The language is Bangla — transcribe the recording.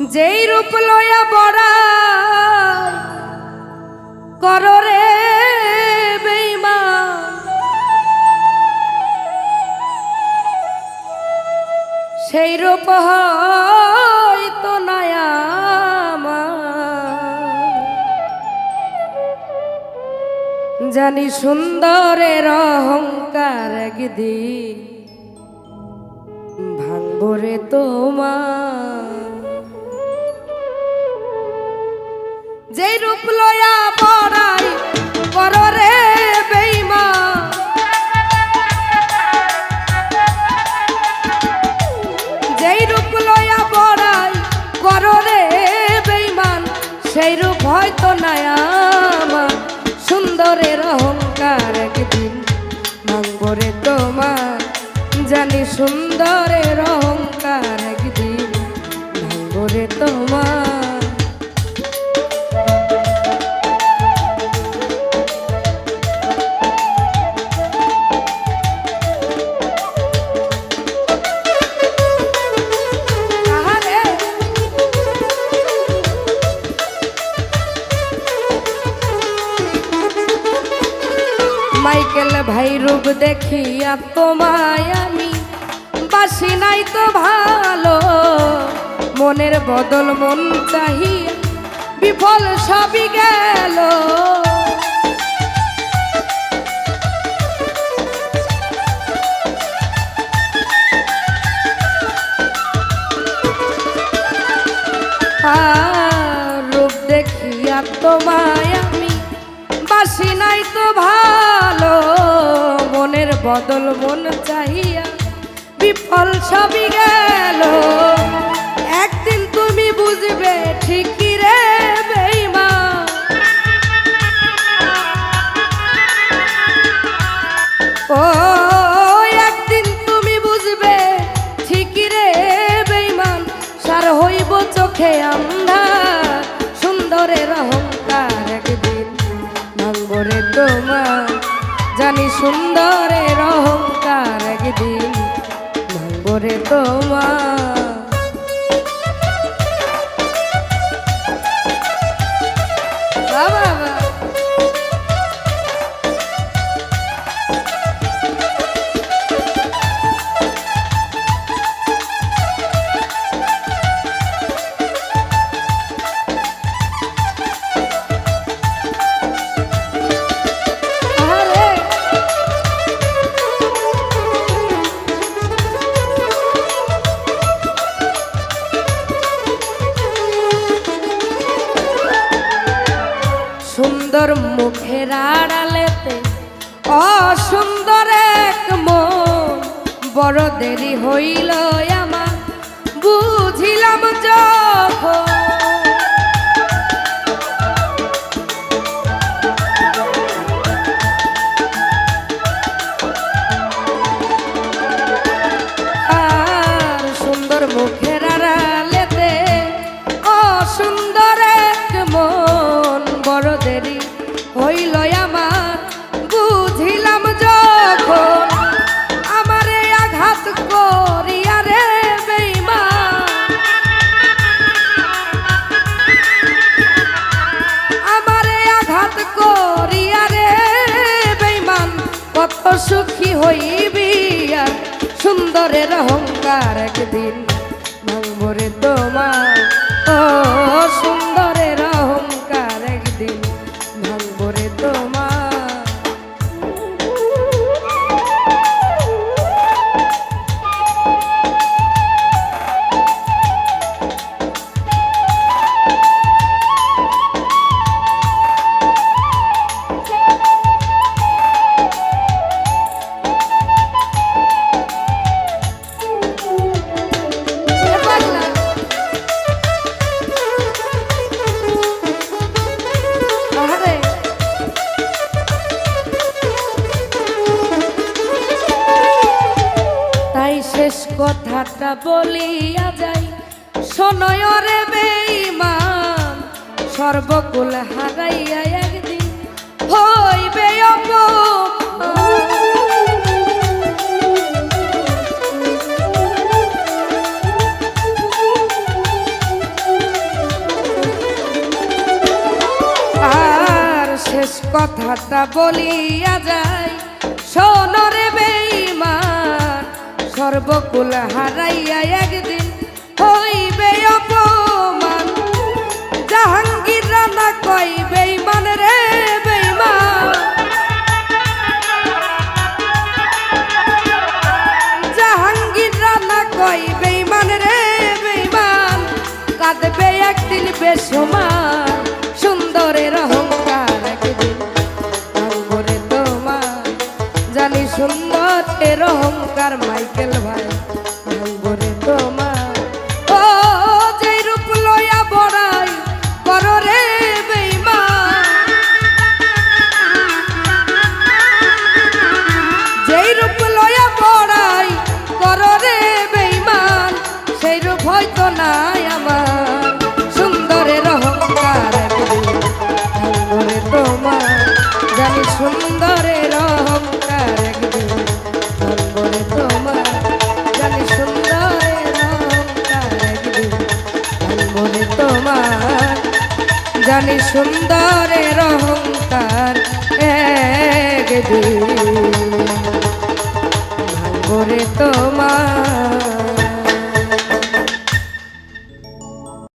যেই রূপ লয়া বড়াই কররে বেঈমান, সেই রূপ হয়তো নয়া জানি সুন্দরের অহংকার একদিন ভাঙবরে তোমার। যেই রূপ লয়া বড়াই কররে বেঈমান, যেই রূপ লয়া বড়াই কররে বেঈমান, সেই রূপ হয়তো নয়া সুন্দরের অহংকার একদিন ভাঙবরে তোমার। জানি সুন্দরের অহংকার একদিন ভাঙবরে তোমার। মাইকেল ভাই রূপ দেখিয়া তোমায় আমি বাসি নাই তো ভালো, মনের বদল মন চাহিয়া বিফল সবই গেল। রূপ দেখিয়া তোমায় আমি বাসি নাই তো ভালো, মনের বদল মন চাহিয়া বিফল সবই গেল। একদিন তুমি বুঝবে ঠিকই রে বেঈমান, ও একদিন তুমি বুঝবে ঠিকই রে বেঈমান। সার হইব চোখে আন্ধা সুন্দরের অহংকার একদিন ভাঙবরে তোমার। জানি সুন্দরের অহংকার একদিন ভাঙবরে তোমার। বাবা সুন্দর মুখের আড়ালেতে অসুন্দর এক মন, বড় দেরি হইল আমার বুঝিলাম যখন। আর সুন্দর মুখের আড়ালেতে অসুন্দর এক মন, বড় দেরি হইল আমার বুঝিলাম যখন। আমারে আঘাত করিয়া রে বেঈমান, আমারে আঘাত করিয়া রে বেঈমান। কত সুখী হইবি আর সুন্দরের অহংকার একদিন ভাঙবরে তোমার। ও সুন্দরের অহংকার একদিন ভাঙবরে তোমার। শেষ কথাটা বলিয়া যাই, শোনয় রে বেঈমান। সর্বকুল হারাইয়া একদিন হইবে অপমান। কথাটা বলিয়া যায় শোনো রে বেঈমান সর্বকুল হারাইয়া একদিন হইবে অপমান জাহাঙ্গীর রানা কই বেঈমান রে বেঈমান জাহাঙ্গীর রানা কই বেঈমান রে বেঈমান কাঁদবে একদিন বেসমান সুন্দরের অহংকার একদিন ভাঙবরে তোমার জানি সুন্দরের অহংকার মাইকেল ভাই ভাঙবরে তোমার ও যেই রূপ লইয়া বড়াই করো রে বেঈমান যেই রূপ লইয়া বড়াই করো রে বেঈমান সেই রূপ হয়তো নাই আমার সুন্দরের অহংকার ভাঙবরে তোমার জানি সুন্দরের অহংকার একদিন ভাঙবরে তোমার জানি সুন্দরের অহংকার একদিন ভাঙবরে তোমার জানি সুন্দরের অহংকার একদিন